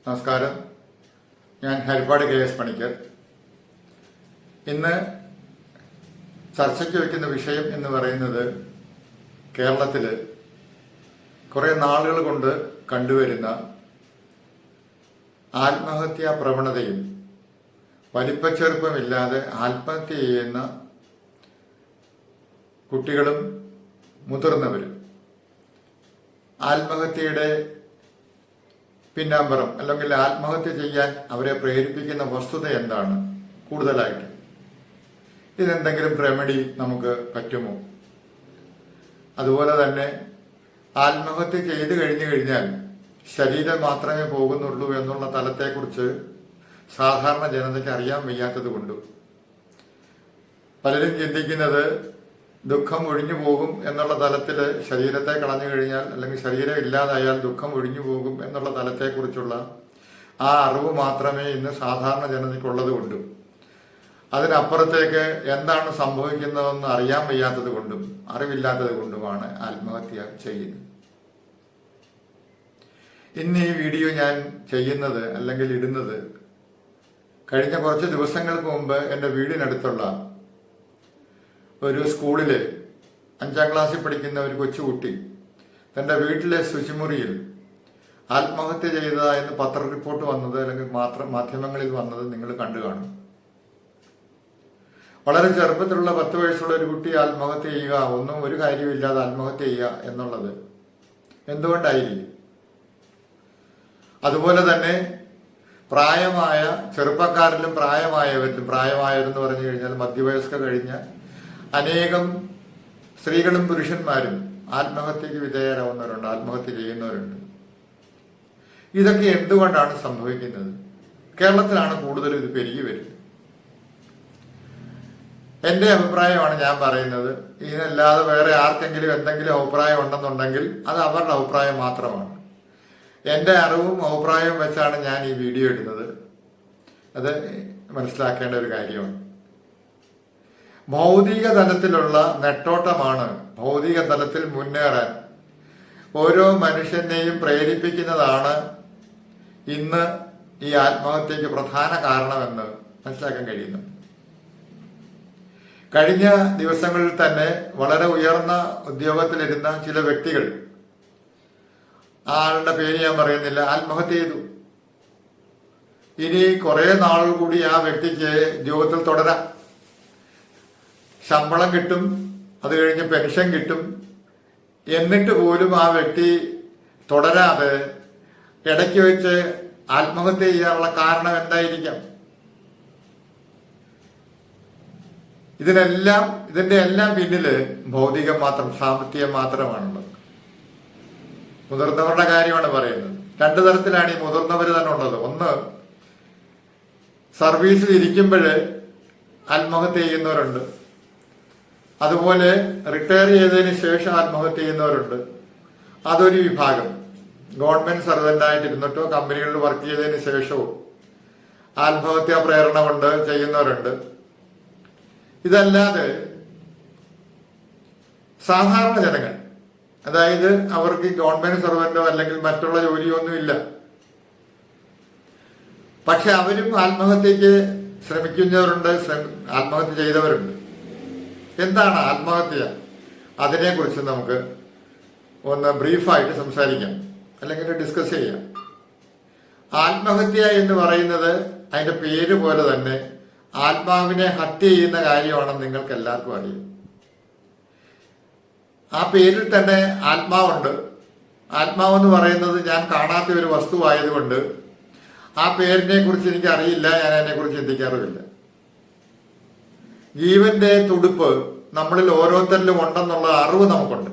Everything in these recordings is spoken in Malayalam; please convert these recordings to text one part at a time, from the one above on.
നമസ്കാരം. ഞാൻ ഹരിപ്പാട് KS പണിക്കർ. ഇന്ന് ചർച്ചയ്ക്ക് വയ്ക്കുന്ന വിഷയം എന്ന് പറയുന്നത് കേരളത്തിൽ കുറേ നാളുകൾ കൊണ്ട് കണ്ടുവരുന്ന ആത്മഹത്യാ പ്രവണതയും വലിപ്പച്ചെറുപ്പമില്ലാതെ ആത്മഹത്യ ചെയ്യുന്ന കുട്ടികളും മുതിർന്നവരും ആത്മഹത്യയുടെ പിന്നാമ്പറം അല്ലെങ്കിൽ ആത്മഹത്യ ചെയ്യാൻ അവരെ പ്രേരിപ്പിക്കുന്ന വസ്തുത എന്താണ് കൂടുതലായിട്ട്? ഇതെന്തെങ്കിലും റെമഡി നമുക്ക് പറ്റുമോ? അതുപോലെ തന്നെ ആത്മഹത്യ ചെയ്തു കഴിഞ്ഞു കഴിഞ്ഞാൽ ശരീരം മാത്രമേ പോകുന്നുള്ളൂ എന്നുള്ള തലത്തെക്കുറിച്ച് സാധാരണ ജനതയ്ക്ക് അറിയാൻ വയ്യാത്തത് കൊണ്ടും പലരും ചിന്തിക്കുന്നത് ദുഃഖം ഒഴിഞ്ഞു പോകും എന്നുള്ള തലത്തിൽ ശരീരത്തെ കളഞ്ഞു കഴിഞ്ഞാൽ അല്ലെങ്കിൽ ശരീരം ഇല്ലാതായാൽ ദുഃഖം ഒഴിഞ്ഞു പോകും എന്നുള്ള തലത്തെക്കുറിച്ചുള്ള ആ അറിവ് മാത്രമേ ഇന്ന് സാധാരണ ജനതയ്ക്കുള്ളത് കൊണ്ടും അതിനപ്പുറത്തേക്ക് എന്താണ് സംഭവിക്കുന്നതെന്ന് അറിയാൻ വയ്യാത്തത് കൊണ്ടും അറിവില്ലാത്തത് കൊണ്ടുമാണ് ആത്മഹത്യ ചെയ്യുന്നത്. ഇന്ന് ഈ വീഡിയോ ഞാൻ ചെയ്യുന്നത് അല്ലെങ്കിൽ ഇടുന്നത് കഴിഞ്ഞ കുറച്ച് ദിവസങ്ങൾക്ക് മുമ്പ് എൻ്റെ വീടിനടുത്തുള്ള ഒരു സ്കൂളില് 5ാം ക്ലാസ്സിൽ പഠിക്കുന്ന ഒരു കൊച്ചുകുട്ടി തൻ്റെ വീട്ടിലെ ശുചിമുറിയിൽ ആത്മഹത്യ ചെയ്തതായെന്ന് പത്ര റിപ്പോർട്ട് വന്നത് അല്ലെങ്കിൽ മാധ്യമങ്ങളിൽ വന്നത് നിങ്ങൾ കണ്ടു കാണും. വളരെ ചെറുപ്പത്തിലുള്ള 10 വയസ്സുള്ള ഒരു കുട്ടി ആത്മഹത്യ ചെയ്യുക, ഒന്നും ഒരു കാര്യമില്ലാതെ ആത്മഹത്യ ചെയ്യുക എന്നുള്ളത് എന്തുകൊണ്ടായിരിക്കും? അതുപോലെ തന്നെ പ്രായമായ ചെറുപ്പക്കാരിലും പ്രായമായവരിലും, പ്രായമായവരെന്ന് പറഞ്ഞു കഴിഞ്ഞാൽ മധ്യവയസ്ക കഴിഞ്ഞ അനേകം സ്ത്രീകളും പുരുഷന്മാരും ആത്മഹത്യക്ക് വിധേയരാവുന്നവരുണ്ട്, ആത്മഹത്യ ചെയ്യുന്നവരുണ്ട്. ഇതൊക്കെ എന്തുകൊണ്ടാണ് സംഭവിക്കുന്നത്? കേരളത്തിലാണ് കൂടുതലും ഇത് പെരുകി വരുന്നത്. എൻ്റെ അഭിപ്രായമാണ് ഞാൻ പറയുന്നത്. ഇതിനല്ലാതെ വേറെ ആർക്കെങ്കിലും എന്തെങ്കിലും അഭിപ്രായം ഉണ്ടെന്നുണ്ടെങ്കിൽ അത് അവരുടെ അഭിപ്രായം മാത്രമാണ്. എൻ്റെ അറിവും അഭിപ്രായവും വെച്ചാണ് ഞാൻ ഈ വീഡിയോ ഇടുന്നത്. അത് മനസ്സിലാക്കേണ്ട ഒരു കാര്യമാണ്. ഭൗതിക തലത്തിലുള്ള നെട്ടോട്ടമാണ് ഭൗതിക തലത്തിൽ മുന്നേറാൻ ഓരോ മനുഷ്യനെയും പ്രേരിപ്പിക്കുന്നതാണ് ഇന്ന് ഈ ആത്മഹത്യക്ക് പ്രധാന കാരണമെന്ന് മനസ്സിലാക്കാൻ കഴിയുന്നു. കഴിഞ്ഞ ദിവസങ്ങളിൽ തന്നെ വളരെ ഉയർന്ന ഉദ്യോഗത്തിലിരുന്ന ചില വ്യക്തികൾ, ആളുടെ പേര് ഞാൻ പറയുന്നില്ല, ആത്മഹത്യ ചെയ്തു. ഇനി കുറെ നാളുകൾ കൂടി ആ വ്യക്തിക്ക് ജീവിതത്തിൽ തുടരാം. ശമ്പളം കിട്ടും, അത് കഴിഞ്ഞ് പെൻഷൻ കിട്ടും. എന്നിട്ട് പോലും ആ വ്യക്തി തുടരാതെ ഇടയ്ക്ക് വെച്ച് ആത്മഹത്യ ചെയ്യാനുള്ള കാരണം എന്തായിരിക്കാം? ഇതിന്റെ എല്ലാം പിന്നില് ഭൗതികം മാത്രം, സാമ്പത്തികം മാത്രമാണുള്ളത്. മുതിർന്നവരുടെ കാര്യമാണ് പറയുന്നത്. 2 തരത്തിലാണ് ഈ മുതിർന്നവർ തന്നെ ഉള്ളത്. ഒന്ന്, സർവീസിൽ ഇരിക്കുമ്പോൾ ആത്മഹത്യ ചെയ്യുന്നവരുണ്ട്. അതുപോലെ റിട്ടയർ ചെയ്തതിന് ശേഷം ആത്മഹത്യ ചെയ്യുന്നവരുണ്ട്. അതൊരു വിഭാഗം. ഗവൺമെന്റ് സർവന്റായിട്ടിരുന്നിട്ടോ കമ്പനികളിൽ വർക്ക് ചെയ്തതിന് ശേഷവും ആത്മഹത്യാ പ്രേരണ കൊണ്ട് ചെയ്യുന്നവരുണ്ട്. ഇതല്ലാതെ സാധാരണ ജനങ്ങൾ, അതായത് അവർക്ക് ഗവൺമെന്റ് സർവന്റോ അല്ലെങ്കിൽ മറ്റുള്ള ജോലിയോ ഒന്നുമില്ല, പക്ഷെ അവരും ആത്മഹത്യക്ക് ശ്രമിക്കുന്നവരുണ്ട്, ആത്മഹത്യ ചെയ്തവരുണ്ട്. എന്താണ് ആത്മഹത്യ? അതിനെക്കുറിച്ച് നമുക്ക് ഒന്ന് ബ്രീഫായിട്ട് സംസാരിക്കാം, അല്ലെങ്കിൽ ഡിസ്കസ് ചെയ്യാം. ആത്മഹത്യ എന്ന് പറയുന്നത് അതിന്റെ പേര് പോലെ തന്നെ ആത്മാവിനെ ഹത്യ ചെയ്യുന്ന കാര്യമാണെന്ന് നിങ്ങൾക്ക് എല്ലാവർക്കും അറിയാം. ആ പേരിൽ തന്നെ ആത്മാവുണ്ട്. ആത്മാവെന്ന് പറയുന്നത് ഞാൻ കാണാത്ത ഒരു വസ്തുവായതുകൊണ്ട് ആ പേരിനെ കുറിച്ച് എനിക്ക് അറിയില്ല, ഞാൻ അതിനെക്കുറിച്ച് ചിന്തിക്കാറുമില്ല. ജീവന്റെ തുടിപ്പ് നമ്മളിൽ ഓരോരുത്തരിലും ഉണ്ടെന്നുള്ള അറിവ് നമുക്കുണ്ട്.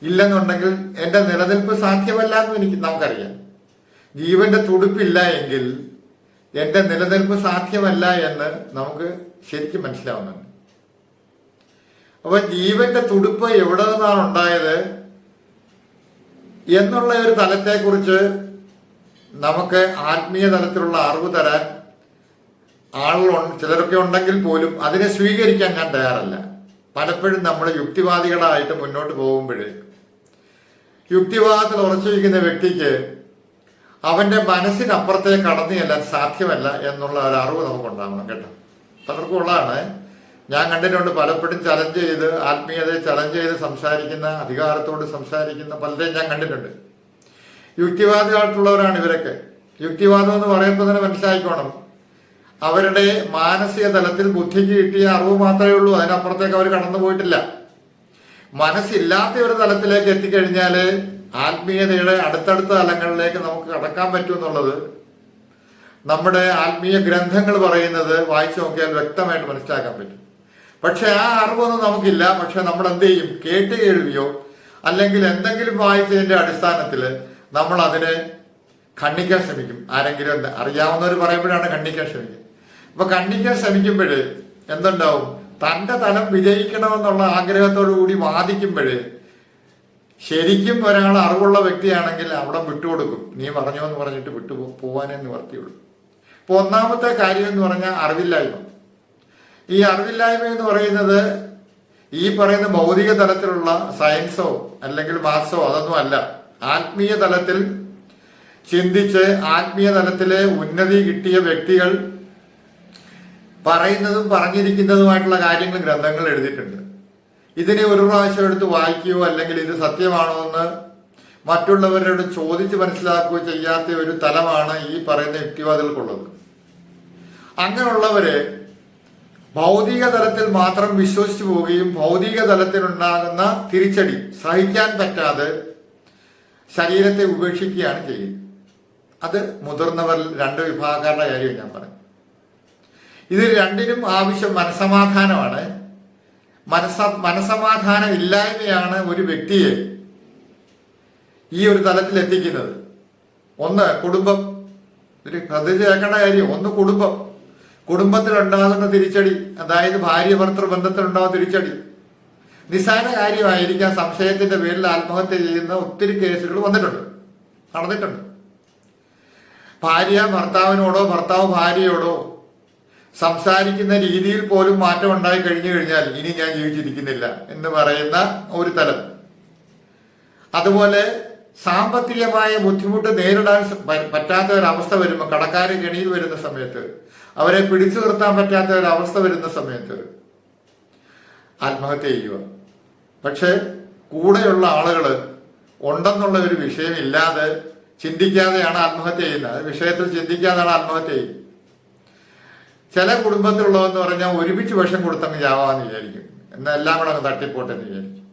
ഇല്ലെന്നുണ്ടെങ്കിൽ എൻ്റെ നിലനിൽപ്പ് സാധ്യമല്ല എന്ന് നമുക്കറിയാം. ജീവന്റെ തുടിപ്പില്ല എങ്കിൽ എൻ്റെ നിലനിൽപ്പ് സാധ്യമല്ല എന്ന് നമുക്ക് ശരിക്കും മനസ്സിലാവുന്നുണ്ട്. അപ്പൊ ജീവന്റെ തുടിപ്പ് എവിടെ നിന്നാണ് ഉണ്ടായത് എന്നുള്ള ഒരു തലത്തെക്കുറിച്ച് നമുക്ക് ആത്മീയ തലത്തിലുള്ള അറിവ് തരാൻ ആളുകളുണ്ട്. ചിലരൊക്കെ ഉണ്ടെങ്കിൽ പോലും അതിനെ സ്വീകരിക്കാൻ ഞാൻ തയ്യാറല്ല. പലപ്പോഴും നമ്മൾ യുക്തിവാദികളായിട്ട് മുന്നോട്ട് പോകുമ്പോൾ യുക്തിവാദത്തിൽ ഉറച്ചിരിക്കുന്ന വ്യക്തിക്ക് അവന്റെ മനസ്സിനപ്പുറത്തേക്ക് കടന്നു ചെല്ലാൻ സാധ്യമല്ല എന്നുള്ള ഒരു അറിവ് നമുക്കുണ്ടാവണം കേട്ടോ. പലർക്കും ഉള്ളതാണ്. ഞാൻ കണ്ടിട്ടുണ്ട് പലപ്പോഴും ചലഞ്ച് ചെയ്ത് ആത്മീയതയെ ചലഞ്ച് ചെയ്ത് സംസാരിക്കുന്ന, അധികാരത്തോട് സംസാരിക്കുന്ന പലരെയും ഞാൻ കണ്ടിട്ടുണ്ട്. യുക്തിവാദികളായിട്ടുള്ളവരാണ് ഇവരൊക്കെ. യുക്തിവാദം എന്ന് പറയുമ്പോൾ തന്നെ മനസ്സിലാക്കിക്കോണം, അവരുടെ മാനസിക തലത്തിൽ ബുദ്ധിക്ക് കിട്ടിയ അറിവ് മാത്രമേ ഉള്ളൂ, അതിനപ്പുറത്തേക്ക് അവർ കടന്നു പോയിട്ടില്ല. മനസ്സില്ലാത്ത ഒരു തലത്തിലേക്ക് എത്തിക്കഴിഞ്ഞാൽ ആത്മീയതയുടെ അടുത്തടുത്ത തലങ്ങളിലേക്ക് നമുക്ക് കടക്കാൻ പറ്റും എന്നുള്ളത് നമ്മുടെ ആത്മീയ ഗ്രന്ഥങ്ങൾ പറയുന്നത് വായിച്ചു നോക്കിയാൽ വ്യക്തമായിട്ട് മനസ്സിലാക്കാൻ പറ്റും. പക്ഷെ ആ അറിവൊന്നും നമുക്കില്ല. പക്ഷെ നമ്മൾ എന്ത് ചെയ്യും? കേട്ട് കേൾവിയോ അല്ലെങ്കിൽ എന്തെങ്കിലും വായിച്ചതിന്റെ അടിസ്ഥാനത്തിൽ നമ്മൾ അതിനെ ഖണ്ഡിക്കാൻ ശ്രമിക്കും. ആരെങ്കിലും അറിയാവുന്നവർ പറയുമ്പോഴാണ് ഖണ്ഡിക്കാൻ ശ്രമിക്കുക. അപ്പൊ ഖണ്ഡിക്കാൻ ശ്രമിക്കുമ്പോൾ എന്തുണ്ടാവും? തന്റെ തലം വിജയിക്കണമെന്നുള്ള ആഗ്രഹത്തോടു കൂടി വാദിക്കുമ്പോൾ ശരിക്കും ഒരാൾ അറിവുള്ള വ്യക്തിയാണെങ്കിൽ അവിടെ വിട്ടുകൊടുക്കും. നീ പറഞ്ഞോ എന്ന് പറഞ്ഞിട്ട് പോവാനേ നിവർത്തിയുള്ളൂ. ഇപ്പൊ ഒന്നാമത്തെ കാര്യം എന്ന് പറഞ്ഞാൽ അറിവില്ലായ്മ. ഈ അറിവില്ലായ്മ എന്ന് പറയുന്നത് ഈ പറയുന്ന ഭൗതിക തലത്തിലുള്ള സയൻസോ അല്ലെങ്കിൽ മാത്സോ അതൊന്നും അല്ല. ആത്മീയ തലത്തിൽ ചിന്തിച്ച് ആത്മീയ തലത്തിലെ ഉന്നതി കിട്ടിയ വ്യക്തികൾ പറയുന്നതും പറഞ്ഞിരിക്കുന്നതുമായിട്ടുള്ള കാര്യങ്ങൾ ഗ്രന്ഥങ്ങൾ എഴുതിയിട്ടുണ്ട്. ഇതിനെ ഒരു പ്രാവശ്യം എടുത്ത് വായിക്കുകയോ അല്ലെങ്കിൽ ഇത് സത്യമാണോ എന്ന് മറ്റുള്ളവരോട് ചോദിച്ച് മനസ്സിലാക്കുകയോ ചെയ്യാത്ത ഒരു തലമാണ് ഈ പറയുന്ന യുക്തിവാദികൾക്കുള്ളത്. അങ്ങനെയുള്ളവര് ഭൗതിക തലത്തിൽ മാത്രം വിശ്വസിച്ചു പോവുകയും ഭൗതിക തലത്തിലുണ്ടാകുന്ന തിരിച്ചടി സഹിക്കാൻ പറ്റാതെ ശരീരത്തെ ഉപേക്ഷിക്കുകയാണ് ചെയ്യുന്നത്. അത് മുതിർന്നവരിൽ രണ്ട് വിഭാഗക്കാരുടെ കാര്യം ഞാൻ പറഞ്ഞു. ഇത് രണ്ടിനും ആവശ്യം മനസമാധാനമാണ്. മനസമാധാനം ഇല്ലായ്മയാണ് ഒരു വ്യക്തിയെ ഈ ഒരു തലത്തിൽ എത്തിക്കുന്നത്. ഒന്ന് കുടുംബം, ഇതിൽ ശ്രദ്ധിച്ച് കേൾക്കേണ്ട കാര്യം. ഒന്ന് കുടുംബത്തിലുണ്ടാകുന്ന തിരിച്ചടി, അതായത് ഭാര്യ ഭർത്തൃ ബന്ധത്തിലുണ്ടാകുന്ന തിരിച്ചടി. നിസ്സാര കാര്യമായിരിക്കാം സംശയത്തിന്റെ പേരിൽ ആത്മഹത്യ ചെയ്യുന്ന ഒത്തിരി കേസുകൾ വന്നിട്ടുണ്ട്, നടന്നിട്ടുണ്ട്. ഭാര്യ ഭർത്താവിനോടോ ഭർത്താവ് ഭാര്യയോടോ സംസാരിക്കുന്ന രീതിയിൽ പോലും മാറ്റം ഉണ്ടായി കഴിഞ്ഞു കഴിഞ്ഞാൽ ഇനി ഞാൻ ജീവിച്ചിരിക്കുന്നില്ല എന്ന് പറയുന്ന ഒരു തലം. അതുപോലെ സാമ്പത്തികമായ ബുദ്ധിമുട്ട് നേരിടാൻ പറ്റാത്ത ഒരവസ്ഥ വരുമ്പോൾ, കടക്കാരെ കെണിയിൽ വരുന്ന സമയത്ത്, അവരെ പിടിച്ചു നിർത്താൻ പറ്റാത്ത ഒരവസ്ഥ വരുന്ന സമയത്ത് ആത്മഹത്യ ചെയ്യുക. പക്ഷെ കൂടെയുള്ള ആളുകൾ ഉണ്ടെന്നുള്ള ഒരു വിഷയം ഇല്ലാതെ ചിന്തിക്കാതെയാണ് ആത്മഹത്യ ചെയ്യുന്നത്. വിഷയത്തിൽ ചിന്തിക്കാതെയാണ് ആത്മഹത്യ ചെയ്യുന്നത്. ചില കുടുംബത്തിലുള്ളതെന്ന് പറഞ്ഞാൽ ഒരുമിച്ച് വിഷം കൊടുത്തങ്ങ് ചാവാന്ന് വിചാരിക്കും, എന്നാൽ എല്ലാം കൂടെ അങ്ങ് തട്ടിപ്പോട്ടെ എന്ന് വിചാരിക്കും.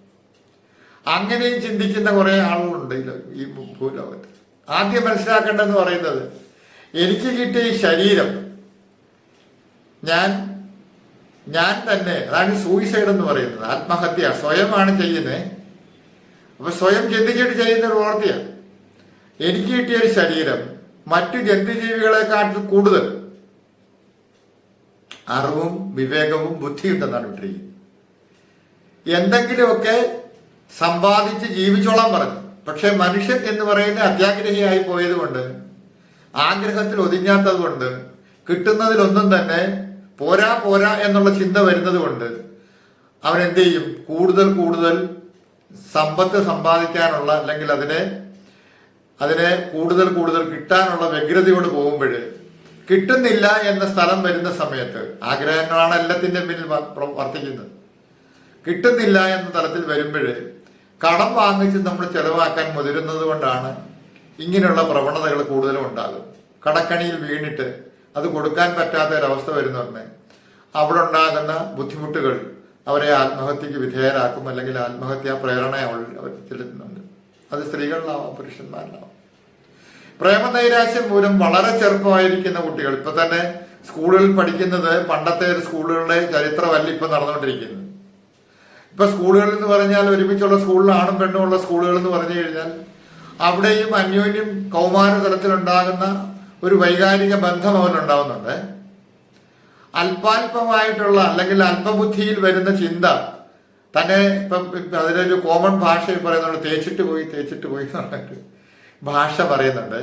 അങ്ങനെയും ചിന്തിക്കുന്ന കുറെ ആളുകളുണ്ട് ഈ ഭൂലോകത്ത്. ആദ്യം മനസ്സിലാക്കേണ്ടതെന്ന് പറയുന്നത്, എനിക്ക് കിട്ടിയ ഈ ശരീരം ഞാൻ തന്നെ, അതാണ് സൂയിസൈഡ് എന്ന് പറയുന്നത്. ആത്മഹത്യ സ്വയമാണ് ചെയ്യുന്നത്. അപ്പൊ സ്വയം ചിന്തിച്ചിട്ട് ചെയ്യുന്ന ഒരു പ്രവൃത്തിയാണ്. എനിക്ക് കിട്ടിയ ഒരു ശരീരം മറ്റു ജന്തുജീവികളെക്കാട്ടിൽ കൂടുതൽ അറിവും വിവേകവും ബുദ്ധിയുണ്ടെന്നാണ് വിട്ടിരിക്കുന്നത്. എന്തെങ്കിലുമൊക്കെ സമ്പാദിച്ച് ജീവിച്ചോളാൻ പറഞ്ഞു. പക്ഷെ മനുഷ്യൻ എന്ന് പറയുന്ന അത്യാഗ്രഹിയായി പോയത് കൊണ്ട്, ആഗ്രഹത്തിൽ ഒതുങ്ങാത്തത് കൊണ്ട്, കിട്ടുന്നതിലൊന്നും തന്നെ പോരാ എന്നുള്ള ചിന്ത വരുന്നത് കൊണ്ട് അവൻ എന്ത് ചെയ്യും? കൂടുതൽ സമ്പത്ത് സമ്പാദിക്കാനുള്ള അല്ലെങ്കിൽ അതിനെ കൂടുതൽ കിട്ടാനുള്ള വ്യഗ്രതയോട് പോകുമ്പോൾ കിട്ടുന്നില്ല എന്ന സ്ഥലം വരുന്ന സമയത്ത്, ആഗ്രഹങ്ങളാണ് എല്ലാത്തിന്റെ പിന്നിൽ വർത്തിക്കുന്നത്. കിട്ടുന്നില്ല എന്ന തലത്തിൽ വരുമ്പോൾ കടം വാങ്ങിച്ച് നമ്മൾ ചെലവാക്കാൻ മുതിരുന്നത് കൊണ്ടാണ് ഇങ്ങനെയുള്ള പ്രവണതകൾ കൂടുതലും ഉണ്ടാകും. കടക്കണിയിൽ വീണിട്ട് അത് കൊടുക്കാൻ പറ്റാത്ത ഒരവസ്ഥ വരുന്നുണ്ട്. അവിടെ ഉണ്ടാകുന്ന ബുദ്ധിമുട്ടുകൾ അവരെ ആത്മഹത്യക്ക് വിധേയരാക്കും, അല്ലെങ്കിൽ ആത്മഹത്യാ പ്രേരണ അവർ ചെലുത്തുന്നുണ്ട്. അത് സ്ത്രീകളിലാവാം, പുരുഷന്മാരിലാവാം. പ്രേമനൈരാശ്യം മൂലം വളരെ ചെറുപ്പമായിരിക്കുന്ന കുട്ടികൾ ഇപ്പൊ തന്നെ സ്കൂളുകളിൽ പഠിക്കുന്നത് പണ്ടത്തെ സ്കൂളുകളുടെ ചരിത്രമല്ല ഇപ്പൊ നടന്നുകൊണ്ടിരിക്കുന്നത്. ഇപ്പൊ സ്കൂളുകൾ എന്ന് പറഞ്ഞാൽ ഒരുമിച്ചുള്ള സ്കൂളിൽ ആണും പെണ്ണും ഉള്ള സ്കൂളുകൾ എന്ന് പറഞ്ഞു കഴിഞ്ഞാൽ അവിടെയും അന്യോന്യം കൗമാര തലത്തിലുണ്ടാകുന്ന ഒരു വൈകാരിക ബന്ധം അവനുണ്ടാവുന്നുണ്ട്. അല്പാൽപമായിട്ടുള്ള അല്ലെങ്കിൽ അല്പബുദ്ധിയിൽ വരുന്ന ചിന്ത തന്നെ ഇപ്പം അതിലൊരു കോമൺ ഭാഷയിൽ പറയുന്നുണ്ട്, തേച്ചിട്ട് പോയി എന്ന് പറഞ്ഞിട്ട് ഭാഷ പറയുന്നുണ്ട്.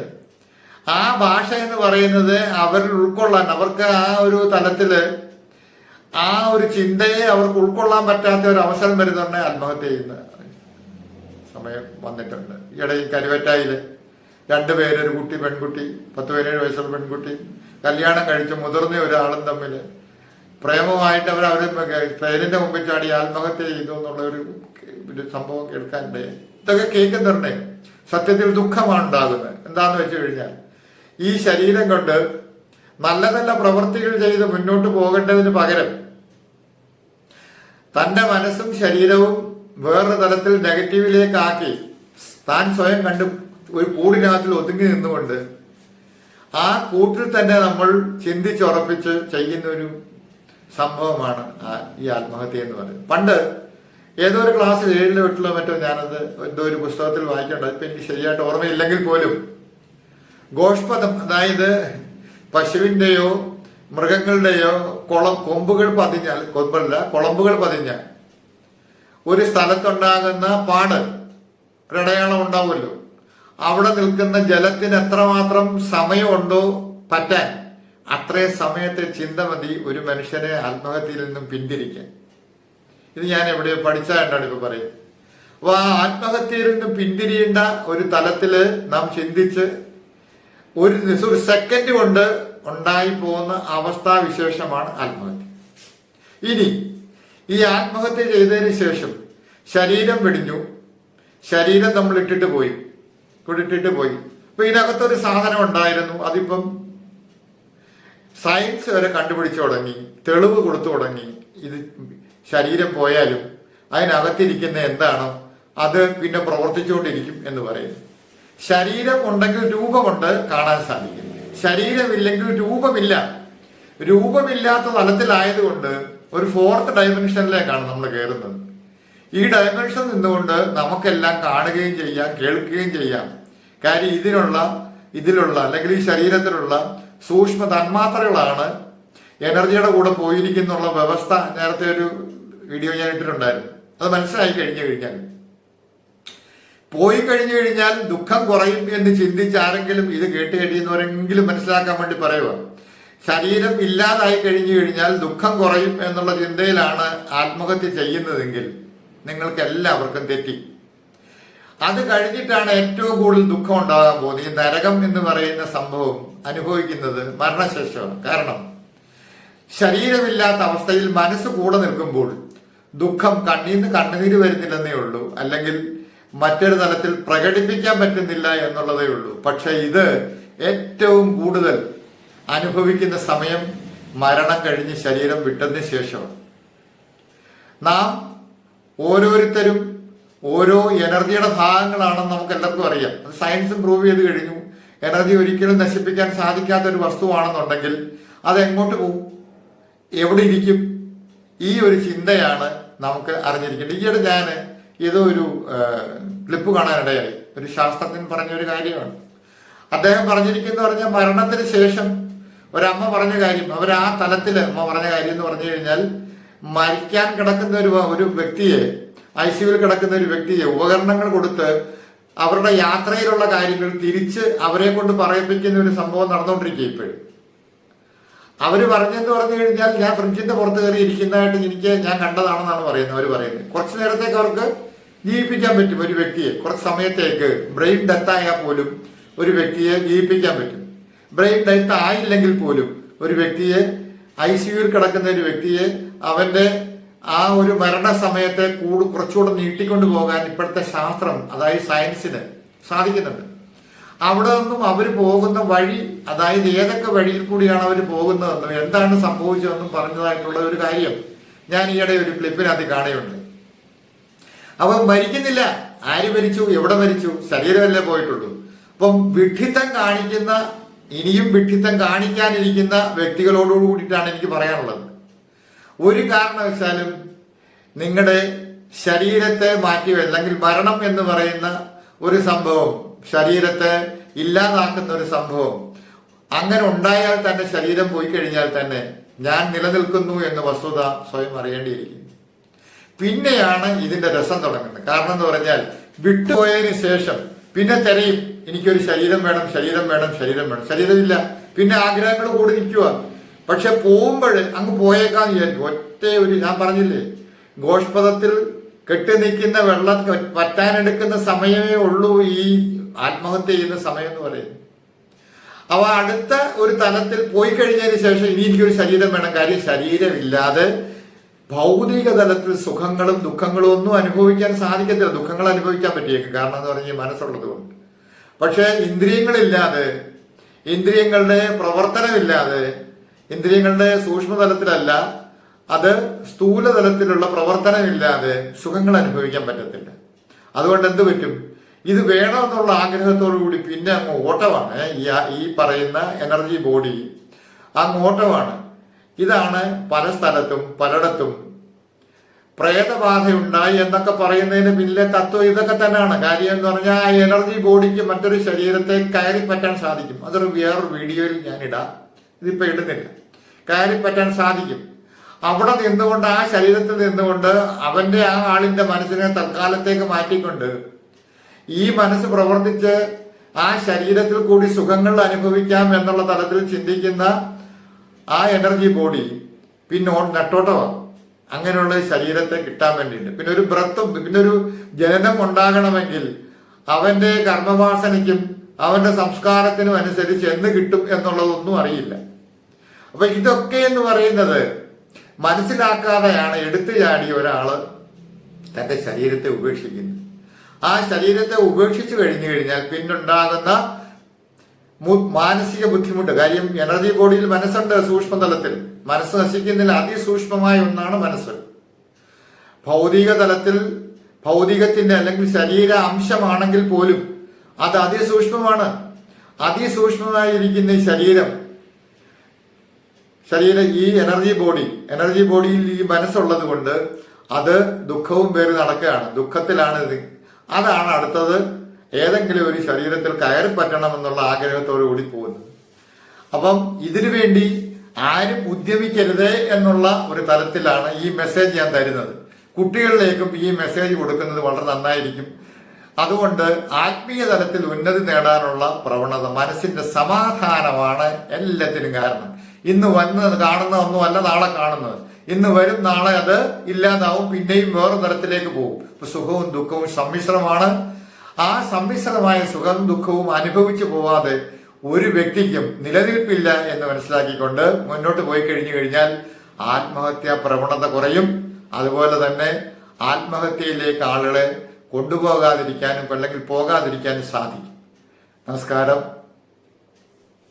ആ ഭാഷ എന്ന് പറയുന്നത് അവരിൽ ഉൾക്കൊള്ളാൻ, അവർക്ക് ആ ഒരു തലത്തില് ആ ഒരു ചിന്തയെ അവർക്ക് ഉൾക്കൊള്ളാൻ പറ്റാത്ത ഒരു അവസരം വരുന്നുണ്ട്. ആത്മഹത്യ ചെയ്യുന്ന സമയം വന്നിട്ടുണ്ട്. ഈയിടെ കരുവറ്റായില് രണ്ടുപേര്, ഒരു കുട്ടി, പെൺകുട്ടി, 10-17 വയസ്സുള്ള പെൺകുട്ടി, കല്യാണം കഴിച്ച മുതിർന്ന ഒരാളും തമ്മിൽ പ്രേമമായിട്ട് അവര് പേരിന്റെ മുമ്പിൽ ചാടി ആത്മഹത്യ ചെയ്തു എന്നുള്ള ഒരു സംഭവം കേൾക്കാനിടയായി. ഇതൊക്കെ കേൾക്കുന്നുണ്ടേ സത്യത്തിൽ ദുഃഖമാണ് ഉണ്ടാകുന്നത്. എന്താന്ന് വെച്ച് കഴിഞ്ഞാൽ ഈ ശരീരം കൊണ്ട് നല്ല നല്ല പ്രവൃത്തികൾ ചെയ്ത് മുന്നോട്ട് പോകേണ്ടതിന് പകരം തന്റെ മനസ്സും ശരീരവും വേറൊരു തലത്തിൽ നെഗറ്റീവിലേക്കാക്കി താൻ സ്വയം കണ്ട് ഒരു കൂടിനകത്തിൽ ഒതുങ്ങി നിന്നുകൊണ്ട് ആ കൂട്ടിൽ തന്നെ നമ്മൾ ചിന്തിച്ചുറപ്പിച്ച് ചെയ്യുന്ന ഒരു സംഭവമാണ് ഈ ആത്മഹത്യ എന്ന് പറയുന്നത്. പണ്ട് ഏതോ ഒരു ക്ലാസ്സിൽ 7-ലോ 8-ലോ മറ്റോ ഞാനത് എന്തോ ഒരു പുസ്തകത്തിൽ വായിക്കേണ്ടത്, ഇപ്പൊ എനിക്ക് ശരിയായിട്ട് ഓർമ്മയില്ലെങ്കിൽ പോലും, ഗോഷ്പദം, അതായത് പശുവിന്റെയോ മൃഗങ്ങളുടെയോ കൊമ്പുകൾ പതിഞ്ഞാൽ, കുളമ്പുകൾ പതിഞ്ഞാൽ ഒരു സ്ഥലത്തുണ്ടാകുന്ന പാട്, ഒരടയാളം ഉണ്ടാവുമല്ലോ, അവിടെ നിൽക്കുന്ന ജലത്തിന് എത്രമാത്രം സമയമുണ്ടോ പറ്റാൻ, അത്രയും സമയത്തെ ചിന്ത മതി ഒരു മനുഷ്യനെ ആത്മഹത്യയിൽ നിന്നും പിന്തിരിക്കാൻ. ഇത് ഞാൻ എവിടെയോ പഠിച്ചാണ്ടാണ് ഇപ്പൊ പറയുന്നത്. അപ്പൊ ആ ആത്മഹത്യയിൽ നിന്നും പിന്തിരിയേണ്ട ഒരു തലത്തില് നാം ചിന്തിച്ച് ഒരു സെക്കൻഡ് കൊണ്ട് ഉണ്ടായി പോകുന്ന അവസ്ഥാവിശേഷമാണ് ആത്മഹത്യ. ഇനി ഈ ആത്മഹത്യ ചെയ്തതിന് ശേഷം ശരീരം വെടിഞ്ഞു, ശരീരം നമ്മൾ ഇട്ടിട്ട് പോയി. അപ്പൊ ഇതിനകത്തൊരു സാധനം ഉണ്ടായിരുന്നു, അതിപ്പം സയൻസ് വരെ കണ്ടുപിടിച്ചു തുടങ്ങി, തെളിവ് കൊടുത്തു തുടങ്ങി. ഇത് ശരീരം പോയാലും അതിനകത്തിരിക്കുന്ന എന്താണോ അത് പിന്നെ പ്രവർത്തിച്ചുകൊണ്ടിരിക്കും എന്ന് പറയുന്നു. ശരീരം ഉണ്ടെങ്കിൽ രൂപമുണ്ട്, കാണാൻ സാധിക്കും. ശരീരമില്ലെങ്കിൽ രൂപമില്ല. രൂപമില്ലാത്ത തലത്തിലായതുകൊണ്ട് ഒരു 4th ഡയമെൻഷനിലേക്കാണ് നമ്മൾ കയറുന്നത്. ഈ ഡയമെൻഷൻ നിന്നുകൊണ്ട് നമുക്കെല്ലാം കാണുകയും ചെയ്യാം, കേൾക്കുകയും ചെയ്യാം. കാര്യം ഇതിലുള്ള അല്ലെങ്കിൽ ഈ ശരീരത്തിലുള്ള സൂക്ഷ്മ തന്മാത്രകളാണ് എനർജിയുടെ കൂടെ പോയിരിക്കുന്നുള്ള വ്യവസ്ഥ നേരത്തെ ഒരു വീഡിയോ ഞാൻ ഇട്ടിട്ടുണ്ടായിരുന്നു. അത് മനസ്സിലായി കഴിഞ്ഞു കഴിഞ്ഞാൽ ദുഃഖം കുറയും എന്ന് ചിന്തിച്ച് ആരെങ്കിലും ഇത് കേട്ട് കഴിയുന്നവരെങ്കിലും മനസ്സിലാക്കാൻ വേണ്ടി പറയുക. ശരീരം ഇല്ലാതായി കഴിഞ്ഞു കഴിഞ്ഞാൽ ദുഃഖം കുറയും എന്നുള്ള ചിന്തയിലാണ് ആത്മഹത്യ ചെയ്യുന്നതെങ്കിൽ നിങ്ങൾക്ക് എല്ലാവർക്കും തെറ്റി. അത് കഴിഞ്ഞിട്ടാണ് ഏറ്റവും കൂടുതൽ ദുഃഖം ഉണ്ടാകാൻ പോകുന്നത്. ഈ നരകം എന്ന് പറയുന്ന സംഭവം അനുഭവിക്കുന്നത് മരണശേഷമാണ്. കാരണം ശരീരമില്ലാത്ത അവസ്ഥയിൽ മനസ്സ് കൂടെ നിൽക്കുമ്പോൾ ദുഃഖം കണ്ണീന്ന് കണ്ണുനീര് വരുന്നില്ലെന്നേ ഉള്ളൂ, അല്ലെങ്കിൽ മറ്റൊരു തലത്തിൽ പ്രകടിപ്പിക്കാൻ പറ്റുന്നില്ല എന്നുള്ളതേ ഉള്ളൂ. പക്ഷെ ഇത് ഏറ്റവും കൂടുതൽ അനുഭവിക്കുന്ന സമയം മരണം കഴിഞ്ഞ് ശരീരം വിട്ടതിന് ശേഷമാണ്. നാം ഓരോരുത്തരും ഓരോ എനർജിയുടെ ഭാഗങ്ങളാണെന്ന് നമുക്ക് എല്ലാവർക്കും അറിയാം. അത് സയൻസും പ്രൂവ് ചെയ്ത് കഴിഞ്ഞു. എനർജി ഒരിക്കലും നശിപ്പിക്കാൻ സാധിക്കാത്ത ഒരു വസ്തുവാണെന്നുണ്ടെങ്കിൽ അത് എങ്ങോട്ട് പോകും, എവിടെ ഇരിക്കും? ഈ ഒരു ചിന്തയാണ് നമുക്ക് അറിഞ്ഞിരിക്കേണ്ടത്. ഈയിടെ ഞാൻ ഏതോ ഒരു ക്ലിപ്പ് കാണാനിടയായി. ഒരു ശാസ്ത്രജ്ഞൻ പറഞ്ഞൊരു കാര്യമാണ്. അദ്ദേഹം പറഞ്ഞിരിക്കുന്ന പറഞ്ഞാൽ മരണത്തിന് ശേഷം ഒരമ്മ പറഞ്ഞ കാര്യം, ആ തലത്തിൽ അമ്മ പറഞ്ഞ കാര്യം എന്ന് പറഞ്ഞു കഴിഞ്ഞാൽ, മരിക്കാൻ കിടക്കുന്ന ഒരു വ്യക്തിയെ, ICUവിൽ കിടക്കുന്ന ഒരു വ്യക്തിയെ ഉപകരണങ്ങൾ കൊടുത്ത് അവരുടെ യാത്രയിലുള്ള കാര്യങ്ങൾ തിരിച്ച് അവരെ കൊണ്ട് പറയിപ്പിക്കുന്ന ഒരു സംഭവം നടന്നുകൊണ്ടിരിക്കുക ഇപ്പോഴും. അവര് പറഞ്ഞെന്ന് പറഞ്ഞു കഴിഞ്ഞാൽ, ഞാൻ ഫ്രിഡ്ജിന്റെ പുറത്ത് കയറി ഇരിക്കുന്നതായിട്ട് ഞാൻ കണ്ടതാണെന്നാണ് പറയുന്നത്. അവർ പറയുന്നത് കുറച്ചു നേരത്തേക്ക് അവർക്ക് ജീവിപ്പിക്കാൻ പറ്റും ഒരു വ്യക്തിയെ. കുറച്ച് സമയത്തേക്ക് ബ്രെയിൻ ഡെത്ത് ആയാൽ പോലും ഒരു വ്യക്തിയെ ജീവിപ്പിക്കാൻ പറ്റും. ബ്രെയിൻ ഡെത്ത് ആയില്ലെങ്കിൽ പോലും ഒരു വ്യക്തിയെ, ICUവിൽ കിടക്കുന്ന ഒരു വ്യക്തിയെ അവന്റെ ആ ഒരു മരണസമയത്തെ കുറച്ചുകൂടെ നീട്ടിക്കൊണ്ടു പോകാൻ ഇപ്പോഴത്തെ ശാസ്ത്രം, അതായത് സയൻസിന് സാധിക്കുന്നുണ്ട്. അവിടെ നിന്നും അവർ പോകുന്ന വഴി, അതായത് ഏതൊക്കെ വഴിയിൽ കൂടിയാണ് അവർ പോകുന്നതെന്നും എന്താണ് സംഭവിച്ചതെന്നും പറഞ്ഞതായിട്ടുള്ള ഒരു കാര്യം ഞാൻ ഈയിടെ ഒരു ക്ലിപ്പിനകത്ത് കാണുകയുണ്ട്. അവൻ മരിക്കുന്നില്ല. ആര് മരിച്ചു? എവിടെ മരിച്ചു? ശരീരമല്ലേ പോയിട്ടുള്ളൂ. അപ്പം വിഡ്ഢിത്തം കാണിക്കുന്ന, ഇനിയും വിഡ്ഢിത്തം കാണിക്കാനിരിക്കുന്ന വ്യക്തികളോട് കൂടിയിട്ടാണ് എനിക്ക് പറയാനുള്ളത്. ഒരു കാരണവശാലും നിങ്ങളുടെ ശരീരത്തെ മാറ്റി, അല്ലെങ്കിൽ മരണം എന്ന് പറയുന്ന ഒരു സംഭവം, ശരീരത്തെ ഇല്ലാതാക്കുന്ന ഒരു സംഭവം അങ്ങനെ ഉണ്ടായാൽ തന്നെ, ശരീരം പോയി കഴിഞ്ഞാൽ തന്നെ ഞാൻ നിലനിൽക്കുന്നു എന്ന വസ്തുത സ്വയം അറിയേണ്ടിയിരിക്കുന്നു. പിന്നെയാണ് ഇതിന്റെ രസം തുടങ്ങുന്നത്. കാരണം എന്ന് പറഞ്ഞാൽ, വിട്ടുപോയതിനു ശേഷം പിന്നെ തിരയും, എനിക്കൊരു ശരീരം വേണം, ശരീരമില്ല, പിന്നെ ആഗ്രഹങ്ങൾ കൂടി നിൽക്കുക. പക്ഷെ പോകുമ്പോൾ അങ്ങ് പോയേക്കാന്ന് വിചാരിക്കും. ഞാൻ പറഞ്ഞില്ലേ, ഗോഷ്പദത്തിൽ കെട്ടി നിൽക്കുന്ന വെള്ളം വറ്റാനെടുക്കുന്ന സമയമേ ഉള്ളൂ ഈ ആത്മഹത്യ ചെയ്യുന്ന സമയം എന്ന് പറയുന്നത്. അവ അടുത്ത ഒരു തലത്തിൽ പോയി കഴിഞ്ഞതിന് ശേഷം ഇനി എനിക്കൊരു ശരീരം വേണം. കാര്യം ശരീരമില്ലാതെ ഭൗതിക തലത്തിൽ സുഖങ്ങളും ദുഃഖങ്ങളും ഒന്നും അനുഭവിക്കാൻ സാധിക്കത്തില്ല. ദുഃഖങ്ങൾ അനുഭവിക്കാൻ പറ്റിയേക്കും, കാരണം എന്ന് പറഞ്ഞാൽ മനസ്സുള്ളത് കൊണ്ട്. പക്ഷെ ഇന്ദ്രിയങ്ങളില്ലാതെ, ഇന്ദ്രിയങ്ങളുടെ പ്രവർത്തനമില്ലാതെ, ഇന്ദ്രിയങ്ങളുടെ സൂക്ഷ്മതലത്തിലല്ല, അത് സ്ഥൂലതലത്തിലുള്ള പ്രവർത്തനമില്ലാതെ സുഖങ്ങൾ അനുഭവിക്കാൻ പറ്റത്തില്ല. അതുകൊണ്ട് എന്ത് പറ്റും? ഇത് വേണമെന്നുള്ള ആഗ്രഹത്തോടു കൂടി പിന്നെ അങ്ങ് ഓട്ടമാണ്. ഈ പറയുന്ന എനർജി ബോഡി അങ്ങ് ഓട്ടമാണ്. ഇതാണ് പല സ്ഥലത്തും പലയിടത്തും പ്രേതബാധയുണ്ടായി എന്നൊക്കെ പറയുന്നതിന് പിന്നിലെ തത്വം ഇതൊക്കെ തന്നെയാണ്. കാര്യം എന്ന് പറഞ്ഞാൽ ആ എനർജി ബോഡിക്ക് മറ്റൊരു ശരീരത്തെ കയറി പറ്റാൻ സാധിക്കും. അതൊരു വേറൊരു വീഡിയോയിൽ ഞാൻ ഇടാം, ഇതിപ്പോ ഇടുന്നില്ല. കയറി പറ്റാൻ സാധിക്കും. അവിടെ നിന്നുകൊണ്ട്, ആ ശരീരത്തിൽ നിന്നുകൊണ്ട് അവന്റെ ആ ആളിന്റെ മനസ്സിനെ തൽക്കാലത്തേക്ക് മാറ്റിക്കൊണ്ട് ഈ മനസ്സ് പ്രവർത്തിച്ച് ആ ശരീരത്തിൽ കൂടി സുഖങ്ങൾ അനുഭവിക്കാം എന്നുള്ള തലത്തിൽ ചിന്തിക്കുന്ന ആ എനർജി ബോഡി പിന്നെ നെട്ടോട്ടമാണ്. അങ്ങനെയുള്ള ശരീരത്തെ കിട്ടാൻ വേണ്ടിയിട്ട് പിന്നെ ഒരു ബ്രത്തും, പിന്നെ ഒരു ജനനം ഉണ്ടാകണമെങ്കിൽ അവന്റെ കർമ്മവാസനയ്ക്കും അവന്റെ സംസ്കാരത്തിനും അനുസരിച്ച് എന്ന് കിട്ടും എന്നുള്ളതൊന്നും അറിയില്ല. അപ്പൊ ഇതൊക്കെ എന്ന് പറയുന്നത് മനസ്സിലാക്കാതെയാണ് എടുത്തു ചാടിയ ഒരാള് തന്റെ ശരീരത്തെ ഉപേക്ഷിക്കുന്നത്. ആ ശരീരത്തെ ഉപേക്ഷിച്ചു കഴിഞ്ഞു കഴിഞ്ഞാൽ പിന്നുണ്ടാകുന്ന മാനസിക ബുദ്ധിമുട്ട്. കാര്യം എനർജി ബോഡിയിൽ മനസ്സുണ്ട്, സൂക്ഷ്മതലത്തിൽ. മനസ്സ് നശിക്കുന്നില്ല. അതിസൂക്ഷ്മമായ ഒന്നാണ് മനസ്സ്. ഭൗതിക തലത്തിൽ ഭൗതികത്തിന്റെ അല്ലെങ്കിൽ ശരീര അംശമാണെങ്കിൽ പോലും അത് അതിസൂക്ഷ്മമാണ്. അതിസൂക്ഷ്മമായിരിക്കുന്ന ഈ ശരീരം ഈ എനർജി ബോഡിയിൽ ഈ മനസ്സുള്ളത് കൊണ്ട് അത് ദുഃഖവും പേര് നടക്കുകയാണ്. ദുഃഖത്തിലാണ് ഇത്. അതാണ് അടുത്തത് ഏതെങ്കിലും ഒരു ശരീരത്തിൽ കയറി പറ്റണമെന്നുള്ള ആഗ്രഹത്തോടു കൂടി പോകുന്നത്. അപ്പം ഇതിനു വേണ്ടി ആരും ഉദ്യമിക്കരുത് എന്നുള്ള ഒരു തലത്തിലാണ് ഈ മെസ്സേജ് ഞാൻ തരുന്നത്. കുട്ടികളിലേക്കും ഈ മെസ്സേജ് കൊടുക്കുന്നത് വളരെ നന്നായിരിക്കും. അതുകൊണ്ട് ആത്മീയ തലത്തിൽ ഉന്നതി നേടാനുള്ള പ്രവണത, മനസ്സിന്റെ സമാധാനമാണ് എല്ലാത്തിനും കാരണം. ഇന്ന് വന്ന് കാണുന്ന ഒന്നുമല്ല നാളെ കാണുന്നത്. ഇന്ന് വരും, നാളെ അത് ഇല്ലാതാവും, പിന്നെയും വേറെ തരത്തിലേക്ക് പോകും. ഇപ്പൊ സുഖവും ദുഃഖവും സമ്മിശ്രമാണ്. ആ സമ്മിശ്രമായ സുഖവും ദുഃഖവും അനുഭവിച്ചു പോവാതെ ഒരു വ്യക്തിക്കും നിലനിൽപ്പില്ല എന്ന് മനസ്സിലാക്കിക്കൊണ്ട് മുന്നോട്ട് പോയി കഴിഞ്ഞാൽ ആത്മഹത്യാ പ്രവണത കുറയും. അതുപോലെ തന്നെ ആത്മഹത്യയിലേക്ക് ആളുകളെ കൊണ്ടുപോകാതിരിക്കാനും അല്ലെങ്കിൽ പോകാതിരിക്കാനും സാധിക്കും. നമസ്കാരം.